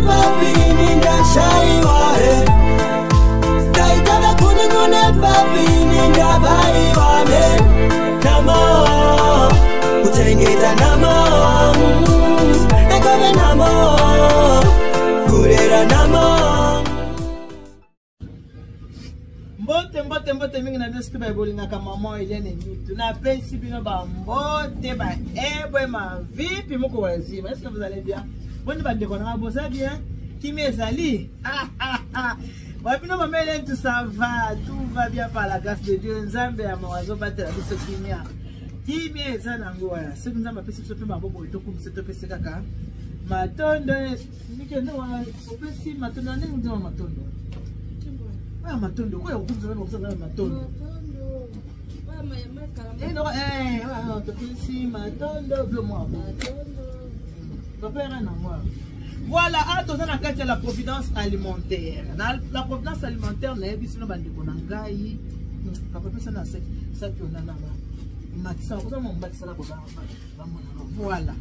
papi ninda shaiwa Taitana kuningune papi ninda baiwa Namo Utengeta namo Ekome namo Kurera namo Mbote mingi na biso ba bolinga ka mama Helene Mitu na pesi bino ba mbote ba ebwe ma vipi moko wazima. Est-ce que vous allez bien? Bonne bande de connards, vous allez bien? Qui m'ezali? Wa bino mama Helene, tout ça va bien par la grâce de Dieu. Nzambe ya mawazo batela biso kimia. Qui m'eza nango wala. Ce que nzamba pesi biso pe mabobo to kum se to pesi kaka. Matondo nikendo wa opesi matondo ndenge nzamba matondo. Ah, matondo, quoi, on peut matondo. Matondo. Voilà, attention à la providence alimentaire. La providence alimentaire, on a vu sinon bandi konangai. Voilà.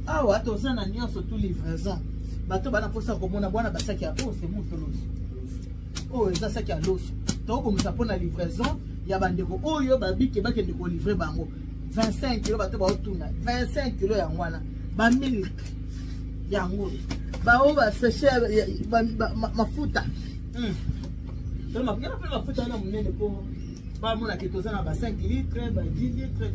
Ah ouais, attention à nion surtout livraison. Bateau bana posa komona bwana basaki ya oh c'est mon tolos. Oh, ça c'est qui a l'os. Donc, comme ça, pour la livraison, il y a des gens qui ont livré 25 kg, 25 kg, il y a milk. Il y a ma fouta. Donc, ma fouta, on a 5 litres, 10 litres,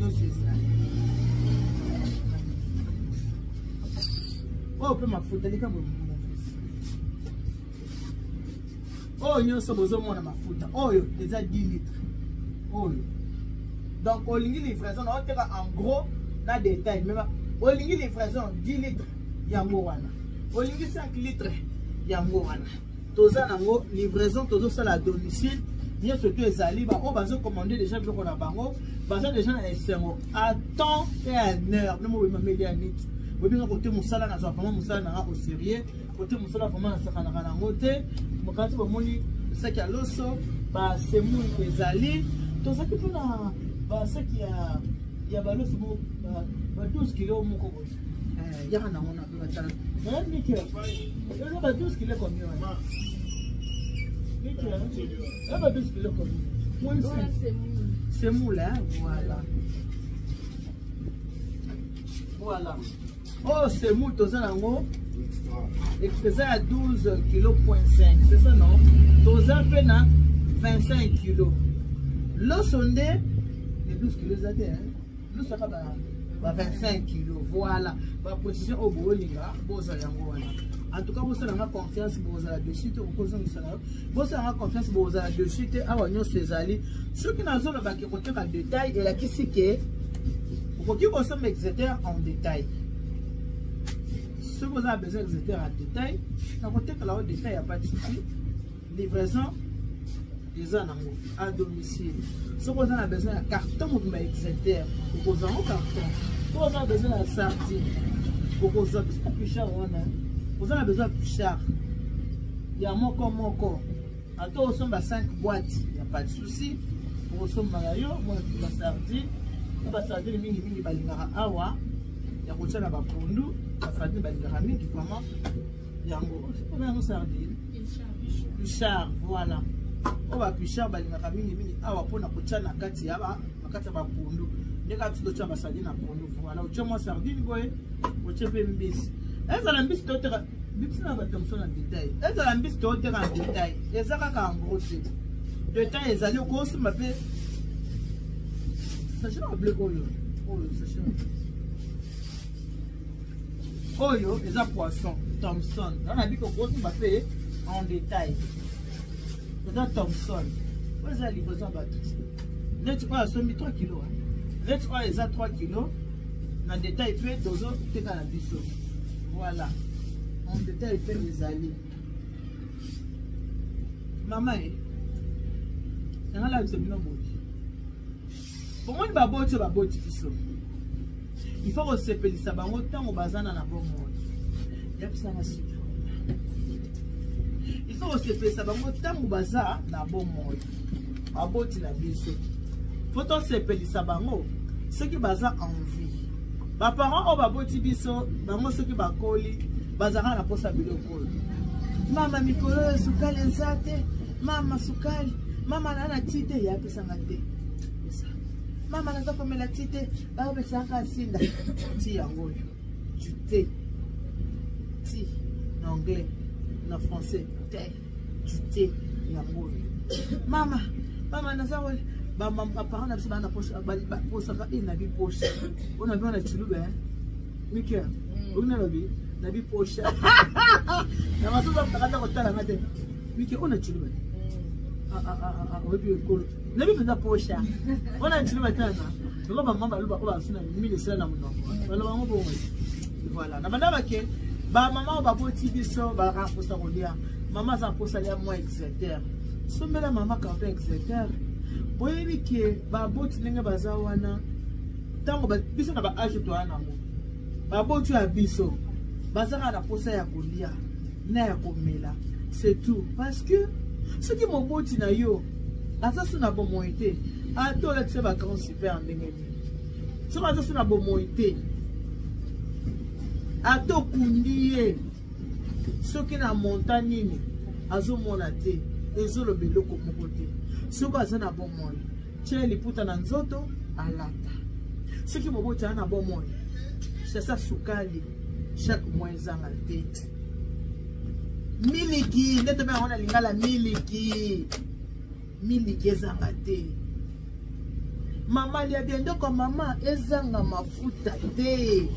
oh, ma fouta, oh, nous sommes aux hommes à ma fouta. Oh, déjà 10 litres. Oh, donc, au ligne livraison, on va en gros, dans des détails. Mais au ligne livraison, 10 litres, il y a Moana. Au ligne 5 litres, il y a Moana. Tous les livraison, tous ça à domicile. Il y a surtout les alibis. On va commander déjà, vu qu'on a bango. Parce que déjà, à temps et à heure. Nous, on va mettre à nit. Vous pouvez côté Moussala, nous avons Moussala au sérieux. Côté Moussala, vraiment, ça va dans la montée. Quand tu vas moni, ça qui a l'osso, bah c'est mou les alliés. Tout ça qui peut là, bah ça qui a, il y a l'osso, bah 12 kilos mon coco. Il y a un an on a pu battre. Hein, Mickey. Il y a 12 kilos comme ça. Mickey. Il y a 12 kilos comme ça. C'est mou là, voilà. Voilà. Oh, c'est mou, tout ça là, expressé à 12,5 kg, c'est ça non? Tous à peine 25 kg. L'eau sondé, les 12 kg, l'eau ça va 25 kg. Voilà. La position au Bolinga, en tout cas, vous avez confiance pour vous de suite. Vous avez confiance pour vous de suite. Ceux qui n'ont pas de détail, et là qui c'est que vous consommez exéter en détail. Si vous avez besoin d'exéter en détail, dans votre détail, il n'y a pas de souci. Livraison, les gens à domicile. Si vous avez besoin d'un carton, vous pouvez exéter. Vous avez un carton. Si vous avez besoin d'un sardine, vous avez besoin plus cher. Vous avez besoin plus cher. Il y a mon corps. À toi, vous avez 5 boîtes. Il n'y a pas de souci. Vous avez la sardine. Vous avez sardine, vous avez awa. Il y a la bapundu. La sardine, vous avez mingi vraiment. Il y a une sardine. Pichard, voilà. On va pichard, vous avez mingi awa pour la pocha na kati ya bapundu. Dès que tu as la sardine na pundu, voilà. Tu as une sardine, vous avez une bis. Est-ce que la bis est en détail? Est-ce que la bis est en détail? Est-ce que en gros détail, les alliés au cours, ça m'appelle. Sachez le bleu oyo. Oyo, les poissons, Thompson. On a dit que gros, on va payer en détail. Les Thompson. Vous avez livraison bateau. Let's go à 3 kilos. Let's go à 3 kilos. En détail, fait deux autres, c'est dans la biseau. Voilà. En détail, fait les alliés. Maman, c'est un là où c'est bien beau. Pour moi, il faut que se pèse ça autant au bazar dans la bonne mode. Il faut que se pèse ça autant au bazar dans la bonne mode. À boti la biso. Faut que se pèse ça ceux qui bazar en vie. Ba parents au baboti biso, bango ceux qui ba koli, bazaka na posa biloko. Mama mikolo sukali nzate, mama sukali, mama nana tite ya pesa ngate. Mama naza komela tite, ba pesa ka sinda. Ti yango. Tu te. Ti en anglais, en français, te. Tu te yango. Mama naza wole ba mama parents na biso na poche ba posa ka ina bi poche. On a bien la chulube hein. Mika. On a lobi na bi poche. Na maso ba takata ko tala ngate. Mika on a chulube. Obi ko. Na bi fenda poche. On a chulube tana. Ngo ba mama luba ko ba sina ministre na muno. Wala ba ngo bo. Voilà. Na banda ba ke ba mama ba boti biso ba ra posa ko dia. Mama za posa ya moi exeter. Sombela mama ka pe exeter. Boyebi ke ba boti ndenge baza wana tango ba biso na ba age to ana mo ba boti ya biso baza na posa ya kolia na ya komela c'est tout parce que ce qui mo boti na yo asasu na bon moité a to la tse ba grand super ndenge ni so ba asasu na bon moité a to kundiye soki na montagne ni azo mona te ezolo beloko moko te. Soko azana bon moyo. Tche liputa na nzoto alata. Soki moboti ana bon moyo. Sasa sukali chaque mois zanga te. Miliki, neto me ona lingala miliki. Miliki zanga te. Mama lia bien ndoko mama ezanga mafuta te.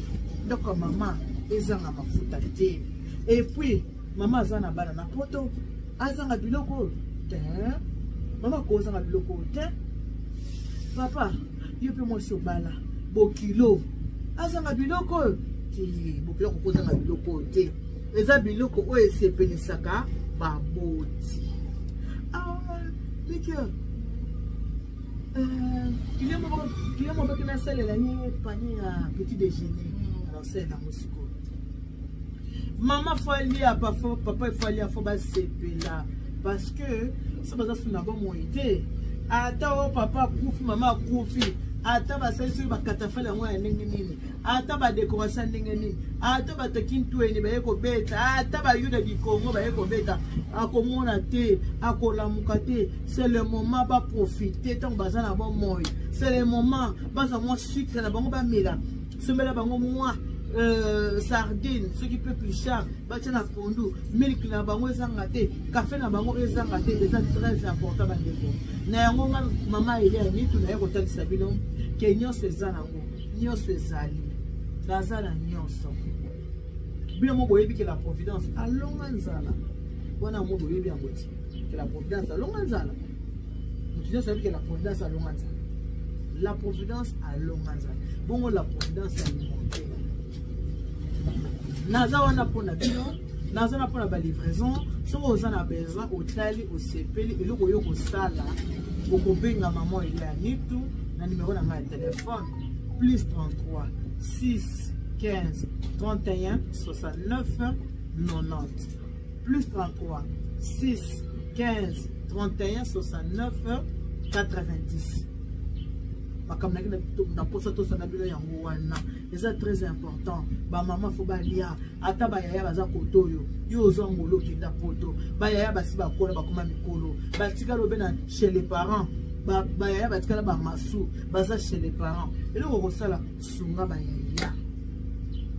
Ndoko mama ezanga mafuta te. Et puis mama azana bana na poto azanga biloko te. Maman cause na biloko te. Papa, yo pe mo sobala. Bo kilo. Azanga biloko te. Bo kilo ko cause na biloko te. Eza biloko o esepelisaka ba boti. Mike. Il y a mon qui na salle la ni panier à petit déjeuner. Alors c'est na musiko. Maman faut aller à papa il faut aller à faut ba sepela. Parce que ça va se faire bon moïté. Ata papa kufi mama kufi. Ata ba sensi ba katafala ngwa ndenge nini. Ata ba décoration ndenge nini. Ata ba takintu eni ba yeko beta. Ata ba yuda di Congo ba yeko beta. Akomona te, akolamuka te. C'est le moment ba profiter tant baza na bon moy. C'est le moment baza moi sucre na bango ba mela. Semela bango moi sardine, ce qui peut plus cher, na pondu, milk na bango ezangate, café na bango ezangate, c'est très important bandeko. Na yango mama ile ni tu na yeko talisa bino, ke nyonso ezanango, nyonso ezali. Nazala nyonso. Bino mo boyebi ke la providence alonga nzala. Wana mo boyebi angoti, ke la providence alonga nzala. Nous savons que la providence alonga nzala. La providence alonga nzala. Bongo la providence alimentaire. Naza wana pona bino, naza na pona ba livraison, soko ozana besoin otali osepeli eloko yo ko sala, okobenga maman ile ya nitu na numéro na ma téléphone plus 33 6 15 31 69 90 plus 33 6 15 31 69 90. C'est très important. Ba maman faut balia ata ba yaya baza kotoyo yo zo ngolo kinda poto ba yaya basi ba kola ba koma mikolo ba tika lobe na chez les parents ba yaya ba tika ba masu baza chez les parents et le ko sala sunga ba yaya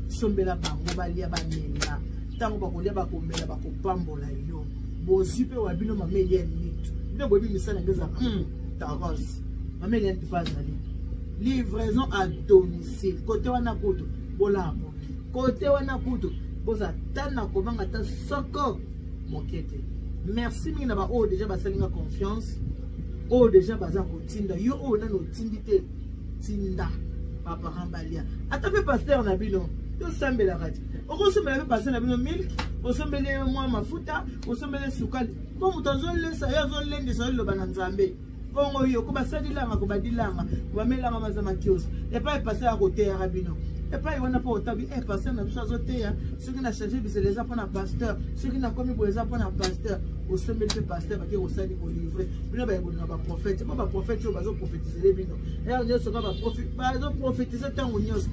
sombela bango balia ba mela tango ba kolia ba komela ba kopambola yo bo sipe wa bino mameli ya nitu bino bobi misala ngeza taros mameli ya tipaza livraison à domicile. Côté wana kutu, bolabo. Côté wana kutu, boza tana kobanga ta soko mokete. Merci mingi na ba o déjà basalinga confiance. O déjà baza kotinda yo o na no tindite tinda papa rambalia. Ata pe pasteur na bino, yo sambela rati. Oko sombela pe pasteur na bino milk, o sombele mwa mafuta, o sombele sukali. Ko mutazo lesa yo zo lendi so lo bananzambe. Bongo yo ko basadilanga ko badilanga ko bamelanga mazama kios et pas passer à côté ya rabino et pas y wana po tabi passer na biso zoteya ce qui na changer bise les apona pasteur ce qui na komi boza pona pasteur au sommet de pasteur ba ke osali ko livrer bino ba yebona ba prophète ba prophète yo bazo prophétiser bino et on yo soka ba prophète ba zo prophétiser tango nyos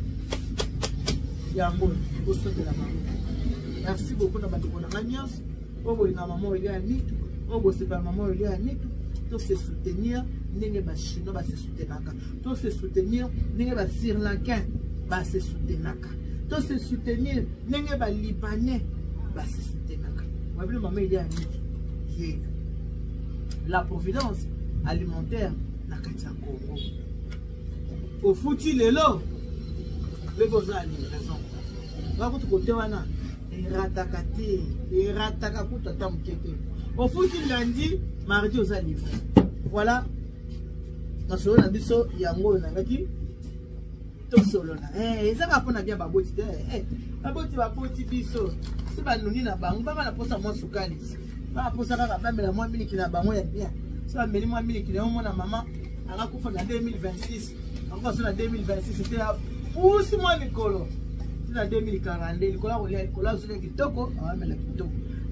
ya ngo au sommet de la maman Merci beaucoup na bato na nyos. Obo na maman il y a nitu. Obo c'est pas maman il y a nitu. Tout se soutenir, n'enge ba chinois ba se soutenaka. Tout se soutenir, n'enge ba sri lankain ba se soutenaka. Tout se soutenir, n'enge ba libanais ba se soutenaka. Maman maman il y a nitu. La providence alimentaire na katia Congo. Au fouti lelo, le boza livraison. Va ko côté wana, rataka te, rataka ko tata mukete. Au fouti lundi, mardi aux livré. Voilà. Na solo na biso yango na ngaki. To solo na. Ezaka pona bien baboti te. Baboti biso. Si ba nuni na bango, ba na posa mo sukali. Ba posa ka ba mela mo miliki na bango ya bien. Ça meli mo miliki na mo na mama. Anga kufa na 2026. Encore sur la 2026, c'était là. Où c'est moi, Nicolo? C'est la 2040. Nicolas, c'est le kitoko. Ah, mais le kitoko.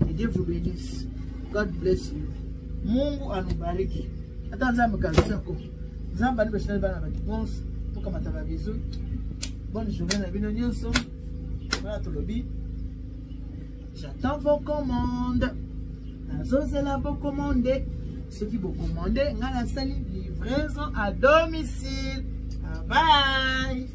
Et Dieu vous bénisse. God bless you. Mungu anubariki. Attends, ça me calme ça. Zamba, nous sommes dans la réponse. Pour que ma bisous. Bonne journée, la vie Nyonso. Voilà tout le lobby. J'attends vos commandes. C'est là pour commander. Ceux qui vous commandent, on a la salle livraison à domicile. Bye.